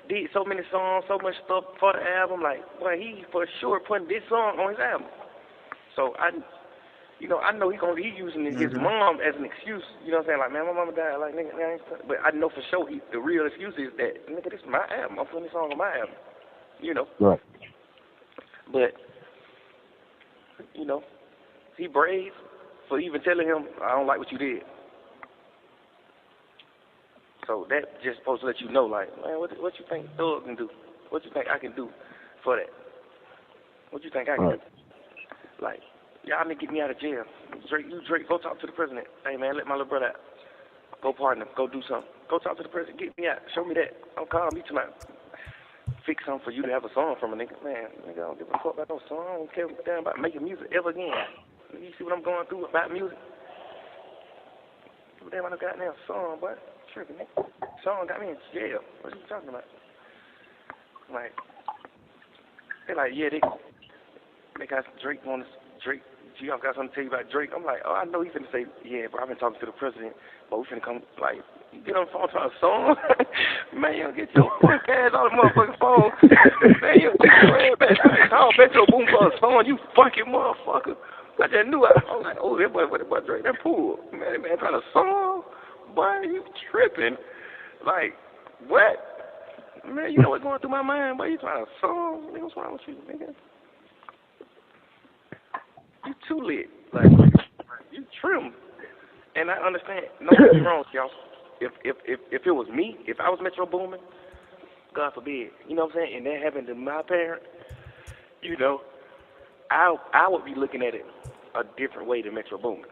Speaker 5: Did so many songs, so much stuff for the album. Like, well, he for sure putting this song on his album. So I know he using his mom as an excuse. You know what I'm saying? Like, man, my mama died. Like, nigga, but I know for sure the real excuse is that, nigga, this is my album. I'm putting this song on my album.
Speaker 7: Right.
Speaker 5: But he brave for even telling him, I don't like what you did. So that just supposed to let you know, like, man, what you think Thug can do? What you think I can do for that? What you think I can do? Like, y'all need to get me out of jail. Drake, go talk to the president. Hey, man, let my little brother out. Go partner, go do something. Go talk to the president, get me out. Show me that. Don't call me tonight. Fix something for you to have a song from a nigga. Man, nigga, I don't give a fuck about no song. I don't care damn about making music ever again. You see what I'm going through about music? Give a damn about no goddamn song, boy. Tripping, nigga. Song got me in jail. What are you talking about? Like, they like, yeah, they got Drake on this. Drake, G-Off got something to tell you about Drake. I'm like, oh, I know he's finna say, yeah, bro, I've been talking to the president, but we finna come, like, you get on the phone trying to song? Man, you don't get your fuck ass on the motherfucking phone. Man, you don't get your ass back. I done called Metro Boom for a song, you fucking motherfucker. I just knew I was like, oh, that boy Drake, that fool. Man, that man trying to song? Boy, you tripping. Like, what? Man, you know what's going through my mind, boy, you trying to song? Nigga, what's wrong with you, nigga? You too lit. Like, you trim. And I understand. Nothing's wrong, y'all. If it was me, if I was Metro Boomin, God forbid, you know what I'm saying, and that happened to my parent, you know, I would be looking at it a different way than Metro Boomin.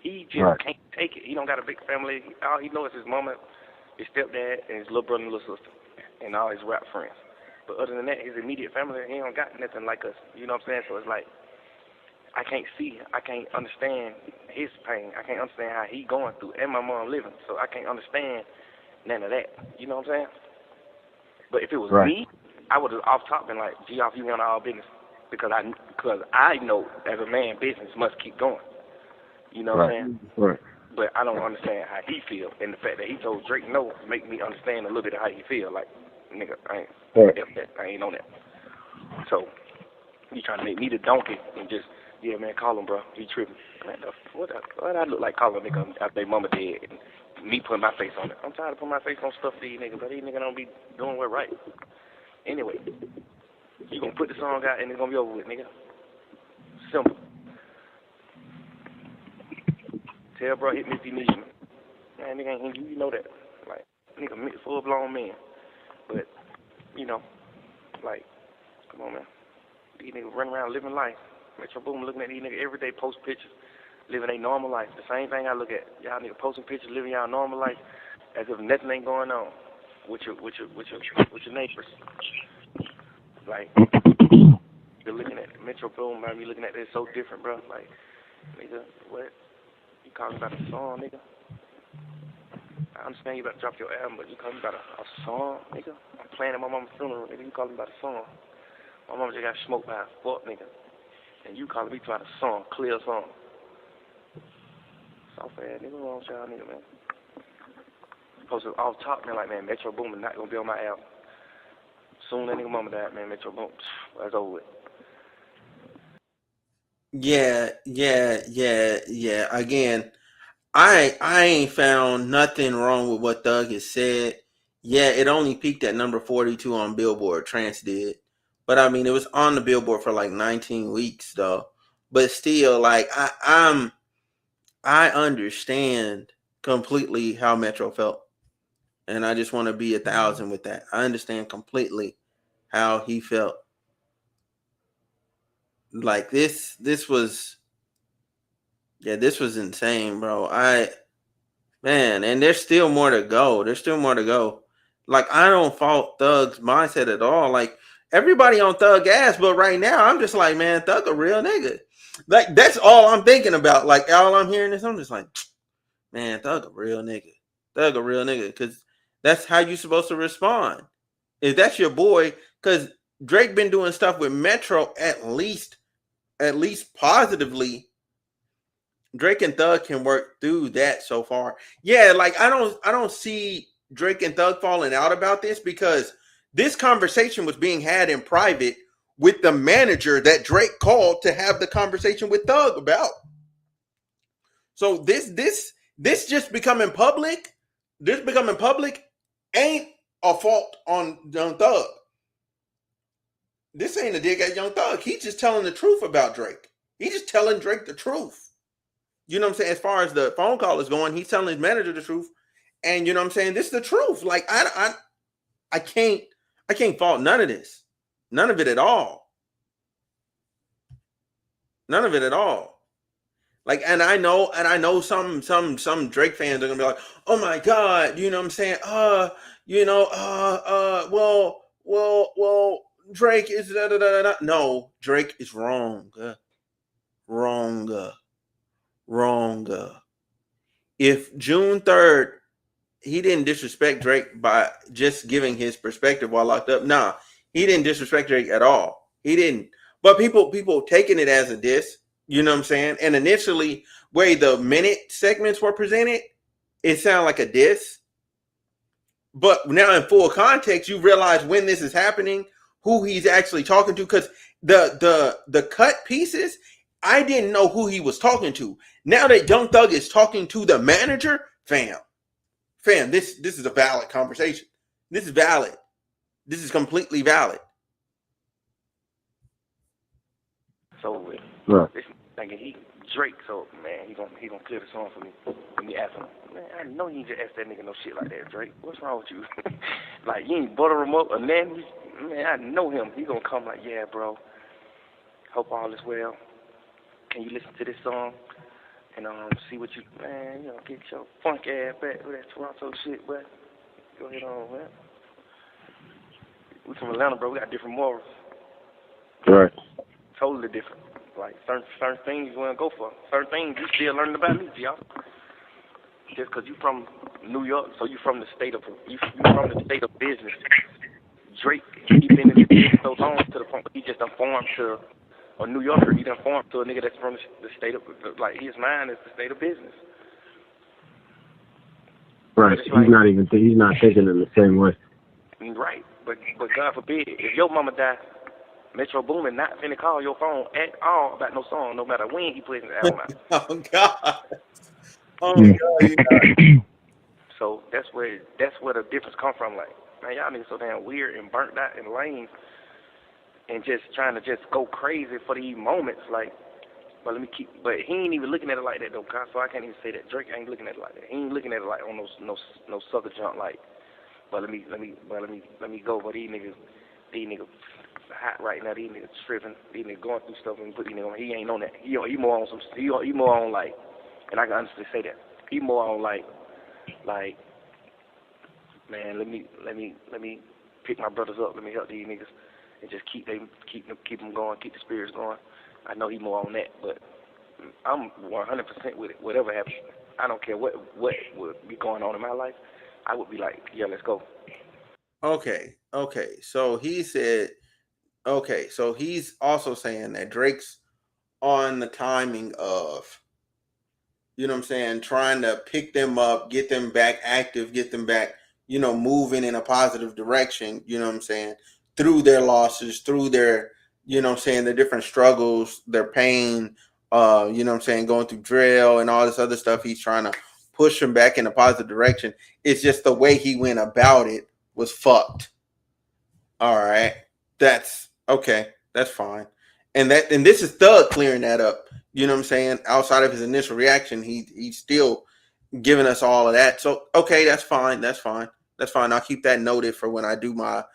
Speaker 5: He just can't take it. He don't got a big family. All he knows is his mama, his stepdad, and his little brother and little sister, and all his rap friends. But other than that, his immediate family, he don't got nothing like us. You know what I'm saying? So it's like, I can't understand his pain. I can't understand how he going through, and my mom living, so I can't understand none of that. You know what I'm saying? But if it was me, I would have off top been like, G-Off, you want all business, because I know as a man, business must keep going. You know what I'm saying?
Speaker 8: Right.
Speaker 5: But I don't understand how he feel, and the fact that he told Drake no make me understand a little bit of how he feel. Like, nigga, I ain't on that. So he trying to make me the donkey and just. Yeah, man, call him, bro. He tripping. Man, what I look like calling a nigga after their mama dead and me putting my face on it. I'm tired of putting my face on stuff for these niggas, but these niggas don't be doing what right. Anyway, you gonna put the song out and it's gonna be over with, nigga. Simple. Tell bro, hit me if you need me. Man, nigga ain't you know that. Like, nigga, full-blown man. But, you know, like, come on, man. These niggas running around living life. Metro Boomin looking at these niggas every day, post pictures, living their normal life. The same thing I look at. Y'all niggas posting pictures, living y'all normal life, as if nothing ain't going on with your neighbors. Like, you're looking at Metro Boomin, man, you looking at this so different, bro. Like, nigga, what? You calling about a song, nigga? I understand you about to drop your album, but you calling about a song, nigga? I'm playing at my mama's funeral, nigga. You calling about a song? My mama just got smoked by a fuck, nigga. And you calling me trying to song, clear song. Soft ass nigga, wrong with y'all nigga, man. Supposed to off top, man, like, man, Metro Boomin not gonna be on my album. Soon that nigga mama died, man, Metro Boomin, that's over with.
Speaker 4: Yeah. Again, I ain't found nothing wrong with what Thug has said. Yeah, it only peaked at number 42 on Billboard, Trance did. But I mean, it was on the Billboard for like 19 weeks though. But still, like, I understand completely how Metro felt. And I just want to be 1,000 with that. I understand completely how he felt. Like, this was insane, bro. And there's still more to go. Like, I don't fault Thug's mindset at all. Like, everybody on Thug ass, but right now I'm just like, man, Thug a real nigga. Like, that's all I'm thinking about. Like, all I'm hearing is I'm just like, man, Thug a real nigga. Because that's how you supposed to respond. If that's your boy, because Drake been doing stuff with Metro at least positively. Drake and Thug can work through that so far. Yeah, like, I don't see Drake and Thug falling out about this, because this conversation was being had in private with the manager that Drake called to have the conversation with Thug about. So this just becoming public, ain't a fault on Young Thug. This ain't a dig at Young Thug. He's just telling the truth about Drake. He's just telling Drake the truth. You know what I'm saying? As far as the phone call is going, he's telling his manager the truth. And you know what I'm saying? This is the truth. Like I can't fault none of this. None of it at all. None of it at all. Like, and I know some Drake fans are gonna be like, oh my God, you know what I'm saying? Well, Drake is da da da da. No, Drake is wrong. Wrong. If June 3rd, he didn't disrespect Drake by just giving his perspective while locked up. Nah, he didn't disrespect Drake at all. He didn't. But people taking it as a diss, you know what I'm saying? And initially, where the minute segments were presented, it sounded like a diss. But now in full context, you realize when this is happening, who he's actually talking to. Because the cut pieces, I didn't know who he was talking to. Now that Young Thug is talking to the manager, fam, this is a valid conversation. This is valid. This is completely valid.
Speaker 5: So this thinking Drake, so man, he gonna clear the song for me. Let me ask him, man, I know you ain't just ask that nigga no shit like that, Drake. What's wrong with you? Like, you ain't butter him up or nothing. Man, I know him. He gonna come like, yeah, bro. Hope all is well. Can you listen to this song and see what you, man, you know, get your funk ass back with that Toronto shit, but go ahead on, man. We from Atlanta, bro. We got different morals.
Speaker 8: Right.
Speaker 5: Totally different. Like, certain things you want to go for. Certain things you still learning about me, y'all. Just because you from New York, so you from the state of business. Drake, he been in the business so long to the point where he just done formed to a New Yorker. He done formed to a nigga that's from the state of, like, his mind is the state of business.
Speaker 7: Right. He's not thinking in the same way.
Speaker 5: Right. But God forbid, if your mama die, Metro Boomin not finna call your phone at all about no song, no matter when he plays the album out.
Speaker 4: Oh God. Oh God.
Speaker 5: So that's where the difference come from. Like, man, y'all niggas so damn weird and burnt out and lame, and just trying to just go crazy for these moments. Like, but he ain't even looking at it like that though, so I can't even say that Drake ain't looking at it like that. He ain't looking at it like on no sucker junk like. But let me go. But these niggas hot right now. These niggas tripping. These niggas going through stuff and put these niggas on. He ain't on that. He more on some. He more on like, and I can honestly say that. He more on like, man, let me pick my brothers up. Let me help these niggas and just keep them going, keep the spirits going. I know he more on that, but I'm 100% with it. Whatever happens, I don't care what would be going on in my life. I would be like, yeah, let's go.
Speaker 4: Okay. So he said, okay, so he's also saying that Drake's on the timing of, you know what I'm saying, trying to pick them up, get them back active, get them back, you know, moving in a positive direction, you know what I'm saying, through their losses, through their, you know what I'm saying, their different struggles, their pain, you know what I'm saying, going through drill and all this other stuff. He's trying to push them back in a positive direction. It's just the way he went about it was fucked. All right. That's okay. That's fine. And this is Thug clearing that up. You know what I'm saying? Outside of his initial reaction, he's still giving us all of that. So okay, that's fine. I'll keep that noted for when I do my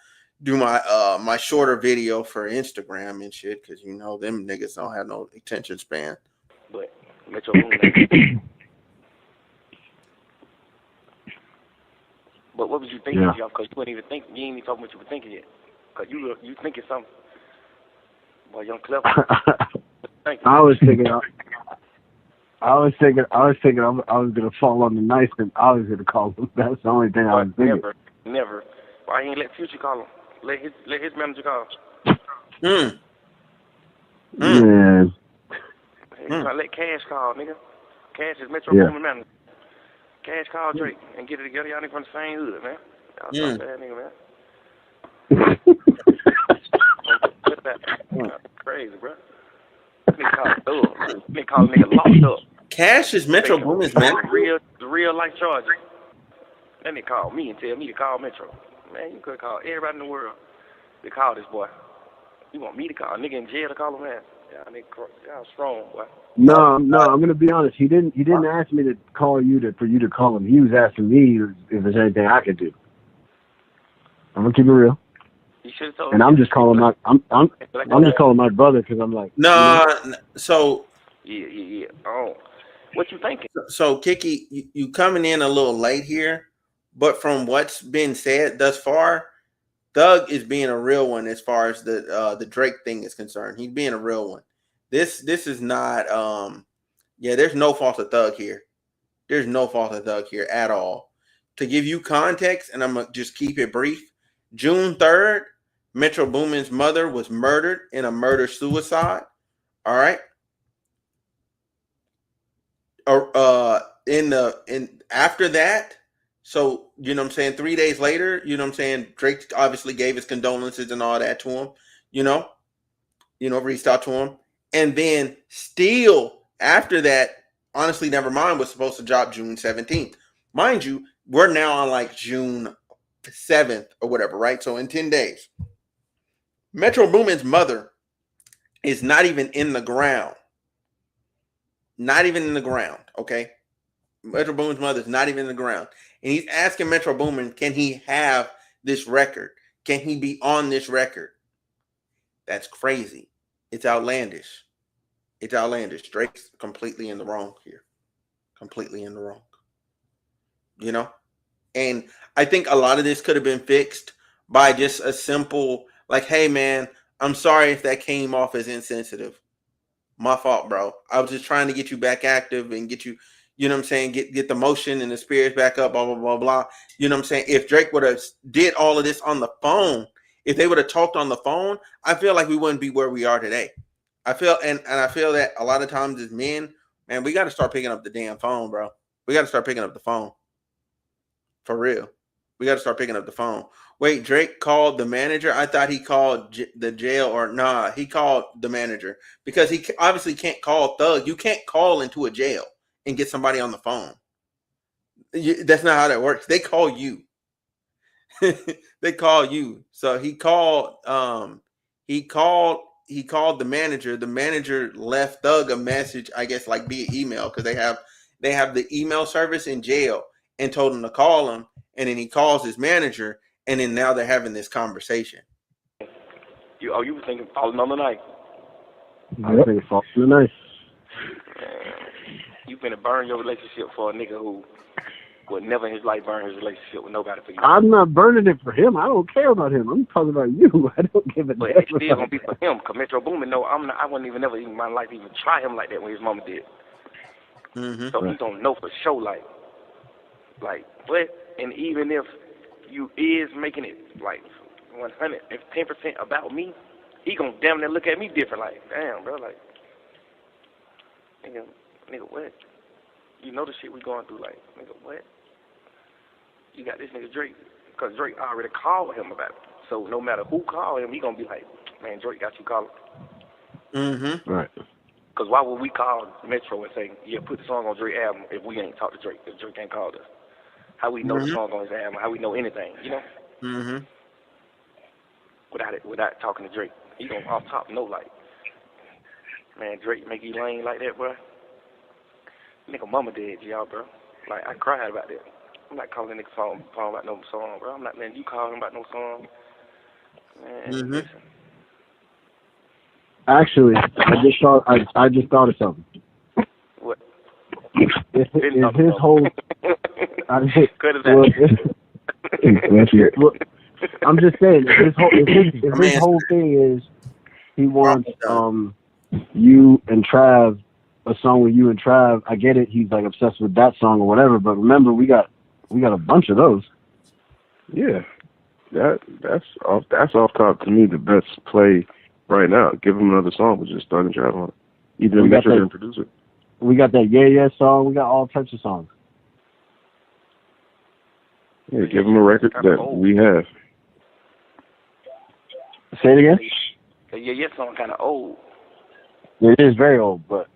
Speaker 4: my shorter video for Instagram and shit, because you know them niggas don't have no attention span.
Speaker 5: But Metro Boomin. But what was you thinking, y'all? Because you ain't even talking what you were thinking yet. Because you thinking something. Boy, young clever.
Speaker 7: I was thinking I was gonna fall on the knife and I was gonna call him. That's the only thing I was thinking.
Speaker 5: Never. Why he ain't let Future call him? Let his manager call.
Speaker 7: Man.
Speaker 5: Let Cash call, nigga. Cash is Metro Boomin manager. Cash call Drake and get it together. Y'all niggas from the same hood, man. Y'all that nigga, man. Crazy, bro. Nigga call nigga locked up.
Speaker 4: Cash is Metro Boomin's manager.
Speaker 5: Real life charges. Then they call me and tell me to call Metro. Man, you could call everybody in the world to call this boy. You want me to call a nigga in jail to call him, man? Y'all strong, boy.
Speaker 7: No, I'm gonna be honest. He didn't ask me to call you for you to call him. He was asking me if there's anything I could do. I'm gonna keep it real.
Speaker 5: You should have told
Speaker 7: and
Speaker 5: me.
Speaker 7: I'm just calling just calling my brother because I'm like,
Speaker 4: So
Speaker 5: yeah. Oh, what you thinking?
Speaker 4: So Kiki, you coming in a little late here, but from what's been said thus far, Thug is being a real one as far as the Drake thing is concerned. He's being a real one. This is not there's no fault of Thug here. There's no fault of Thug here at all. To give you context, and I'm gonna just keep it brief. June 3rd, Metro Boomin's mother was murdered in a murder-suicide. All right. In after that, so you know what I'm saying, 3 days later, you know what I'm saying, Drake obviously gave his condolences and all that to him, reached out to him. And then still after that, honestly, Nevermind was supposed to drop June 17th. Mind you, we're now on like June 7th or whatever, right? So in 10 days. Metro Boomin's mother is not even in the ground. Not even in the ground, okay? Metro Boomin's mother is not even in the ground. And he's asking Metro Boomin, can he have this record? Can he be on this record? That's crazy. It's outlandish. It's outlandish. Drake's completely in the wrong here. Completely in the wrong. And I think a lot of this could have been fixed by just a simple, like, hey, man, I'm sorry if that came off as insensitive. My fault, bro. I was just trying to get you back active and get you, you know what I'm saying, get the motion and the spirits back up, blah, blah, blah, blah. You know what I'm saying? If Drake would have did all of this on the phone, if they would have talked on the phone, I feel like we wouldn't be where we are today. I feel and I feel that a lot of times as men, man, we got to start picking up the damn phone, bro. We got to start picking up the phone. For real. We got to start picking up the phone. Wait, Drake called the manager? I thought he called the jail or nah, he called the manager because he obviously can't call Thug. You can't call into a jail and get somebody on the phone. That's not how that works. They call you. They call you. So he called the manager. The manager left Thug a message, I guess, like via email because they have the email service in jail and told him to call him. And then he calls his manager, and then now they're having this conversation.
Speaker 5: You were thinking falling on the night.
Speaker 7: I was thinking falling on the night.
Speaker 5: You finna burn your relationship for a nigga who would never in his life burn his relationship with nobody for you.
Speaker 7: I'm not burning it for him. I don't care about him. I'm talking about you. I don't give a damn.
Speaker 5: But it's still gonna be for him. Cause Metro Boomin, no, I wouldn't even never in my life even try him like that when his mama did.
Speaker 4: Mm-hmm.
Speaker 5: So he don't know for sure, like what? And even if you is making it like 100, if 10% about me, he gonna damn near look at me different. Like, damn, bro, like, nigga, what? You know the shit we going through, like, nigga, what? You got this nigga Drake, cause Drake already called him about it. So no matter who called him, he gonna be like, man, Drake got you calling.
Speaker 4: Mm-hmm.
Speaker 7: Right.
Speaker 5: Cause why would we call Metro and say, yeah, put the song on Drake album if we ain't talk to Drake? If Drake ain't called us. How we know the song on his album? How we know anything? You know?
Speaker 4: Mm-hmm.
Speaker 5: Without talking to Drake, he gonna off top know like, man, Drake make you lame like that, bro. Nigga, mama dead, y'all, bro. Like I cried about that. I'm not calling nigga phone about no song, bro. I'm not letting you call him about no song. Man, listen.
Speaker 7: Actually, I just thought of something.
Speaker 5: What?
Speaker 7: If his whole
Speaker 5: Cut it out.
Speaker 7: Look, I'm just saying, if his whole thing is he wants you and Trav, a song with you and Trav, I get it. He's like obsessed with that song or whatever. But remember, we got a bunch of those.
Speaker 8: Yeah, that's off top to me the best play right now. Give him another song, but just starting Trav on it. Either Metro and produce it.
Speaker 7: We got that Yeah song. We got all types of songs.
Speaker 8: Yeah, give him a record that we have.
Speaker 7: Say it again?
Speaker 5: The Yeah song kind of old.
Speaker 7: It is very old, but.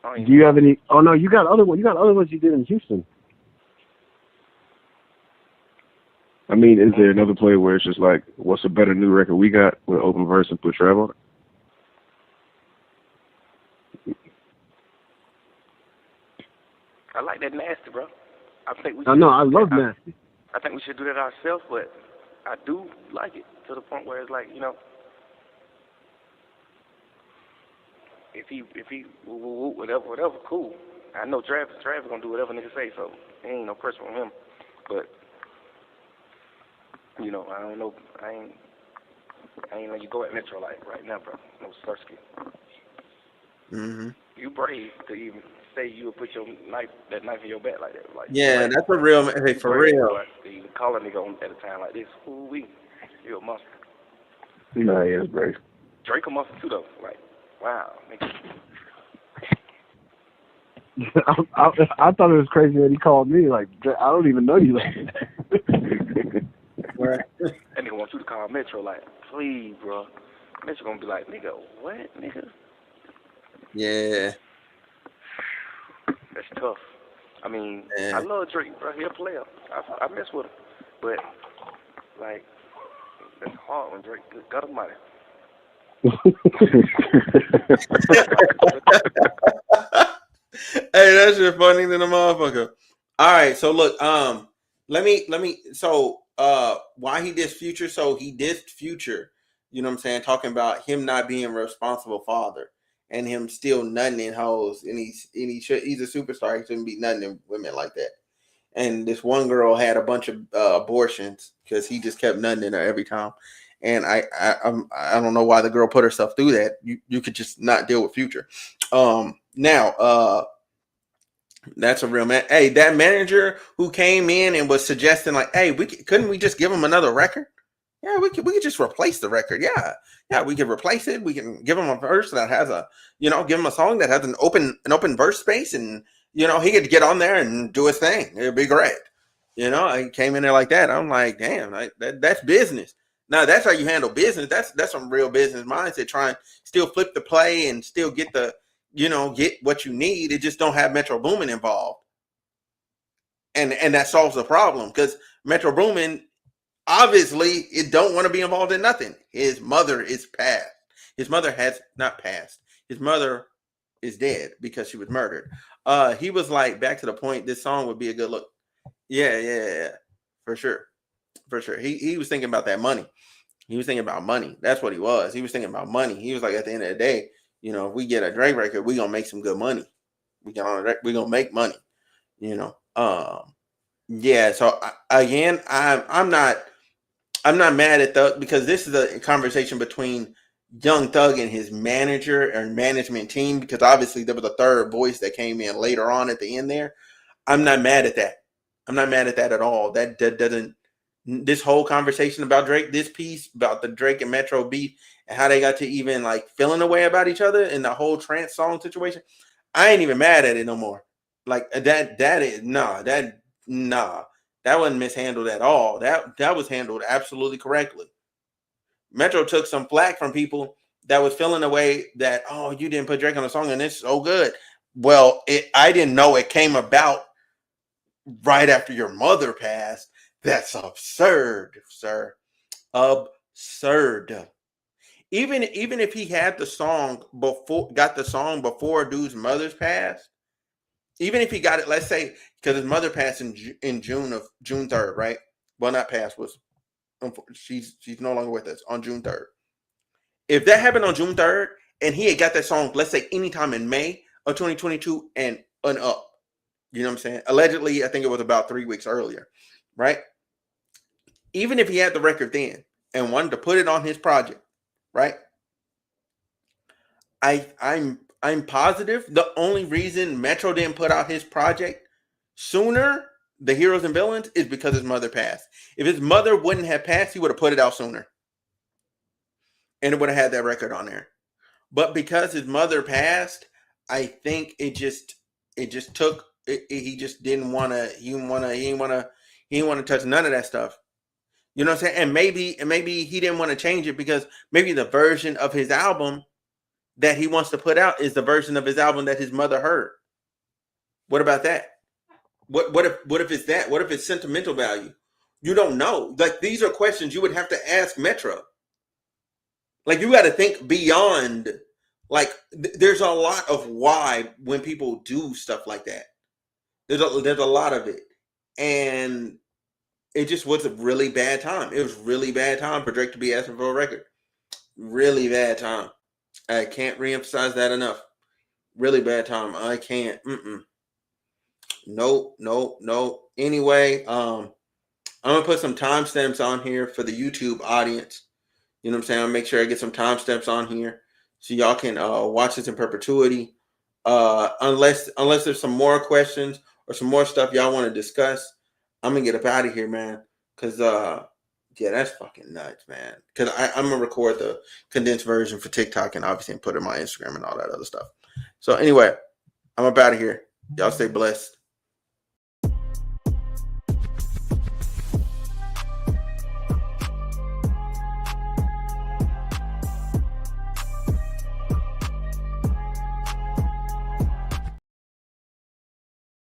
Speaker 7: Do you have any? Oh no, you got other ones. You got other ones you did in Houston.
Speaker 8: I mean, is there another play where it's just like, what's a better new record we got with open verse and put Trav on it?
Speaker 5: I like that nasty, bro. I think we.
Speaker 7: I know. I love nasty.
Speaker 5: I think we should do that ourselves, but I do like it to the point where it's like, you know, if he whatever, cool. I know Travis gonna do whatever niggas say, so ain't no pressure on him. But you know, I don't know. I ain't let you go at Metro like right now, bro. No Sersky.
Speaker 4: Mm-hmm.
Speaker 5: You brave to even say you would put that knife in your back like that. Like,
Speaker 4: Yeah,
Speaker 5: brave.
Speaker 4: that's a real. Hey, for
Speaker 5: brave,
Speaker 4: real.
Speaker 5: But you call a nigga on at a time like this. Ooh-wee. You a monster.
Speaker 8: Nah, yeah, it's brave.
Speaker 5: Drake a monster too, though. Like, wow, nigga.
Speaker 7: I thought it was crazy that he called me. Like, I don't even know you.
Speaker 4: Right.
Speaker 5: That nigga wants you to call Metro. Like, please, bro. Metro gonna be like, nigga, what, nigga?
Speaker 4: Yeah.
Speaker 5: That's tough. I mean,
Speaker 4: Yeah.
Speaker 5: I love Drake, bro. He a player. I mess with him, but like, that's hard when Drake. Good God Almighty.
Speaker 4: Hey, that shit funny than a motherfucker. All right, so look, let me so why he dissed Future, so he dissed Future, you know what I'm saying, talking about him not being a responsible father and him still nutting in hoes, and he's a superstar, he shouldn't be nutting in women like that. And this one girl had a bunch of abortions because he just kept nutting in her every time. And I don't know why the girl put herself through that. You could just not deal with Future. Now, that's a real man. Hey, that manager who came in and was suggesting like, hey, couldn't we just give him another record? Yeah, we could just replace the record. Yeah, we could replace it. We can give him a verse that has give him a song that has an open verse space, and he could get on there and do his thing. It'd be great. I came in there like that. I'm like, damn, that's business. Now that's how you handle business. That's some real business mindset. Try and still flip the play and still get get what you need. It just don't have Metro Boomin involved, and that solves the problem because Metro Boomin obviously it don't want to be involved in nothing. His mother is passed. His mother has not passed. His mother is dead because she was murdered. He was like, back to the point, this song would be a good look. Yeah, for sure. He was thinking about that money. He was thinking about money. That's what he was. He was thinking about money. He was like, at the end of the day, if we get a Drake record, we gonna make some good money. We gonna make money. Yeah. So again, I'm not mad at Thug because this is a conversation between Young Thug and his manager or management team, because obviously there was a third voice that came in later on at the end there. I'm not mad at that. I'm not mad at that at all. That doesn't. This whole conversation about Drake, this piece about the Drake and Metro beef and how they got to even like feeling a way about each other in the whole trance song situation, I ain't even mad at it no more. Like that wasn't mishandled at all. That was handled absolutely correctly. Metro took some flack from people that was feeling a way that, oh, you didn't put Drake on the song and it's so good. Well, I didn't know it came about right after your mother passed. That's absurd, sir. Absurd. Even if he had got the song before dude's mother's passed, even if he got it, let's say, because his mother passed in June 3rd, right? Well, not passed, she's no longer with us on June 3rd. If that happened on June 3rd and he had got that song, let's say anytime in May of 2022 and up, you know what I'm saying? Allegedly, I think it was about 3 weeks earlier, right? Even if he had the record then and wanted to put it on his project, right? I'm positive the only reason Metro didn't put out his project sooner, The Heroes and Villains, is because his mother passed. If his mother wouldn't have passed, he would have put it out sooner. And it would have had that record on there. But because his mother passed, I think he just didn't want to, he didn't want to touch none of that stuff. You know what I'm saying? And maybe he didn't want to change it because maybe the version of his album that he wants to put out is the version of his album that his mother heard. What about that? What if it's that? What if it's sentimental value? You don't know. Like, these are questions you would have to ask Metro. Like, you got to think beyond. Like, there's a lot of why when people do stuff like that. There's a lot of it, and it just was a really bad time. It was really bad time for Drake to be asking for a record. Really bad time. I can't reemphasize that enough. Really bad time. I can't. Nope. Anyway, I'm gonna put some timestamps on here for the YouTube audience. You know what I'm saying? I'll make sure I get some timestamps on here so y'all can watch this in perpetuity. Unless there's some more questions or some more stuff y'all want to discuss, I'm gonna get up out of here, man. Cause yeah, that's fucking nuts, man. Cause I'm gonna record the condensed version for TikTok and obviously put it on my Instagram and all that other stuff. So anyway, I'm up out of here. Y'all stay blessed.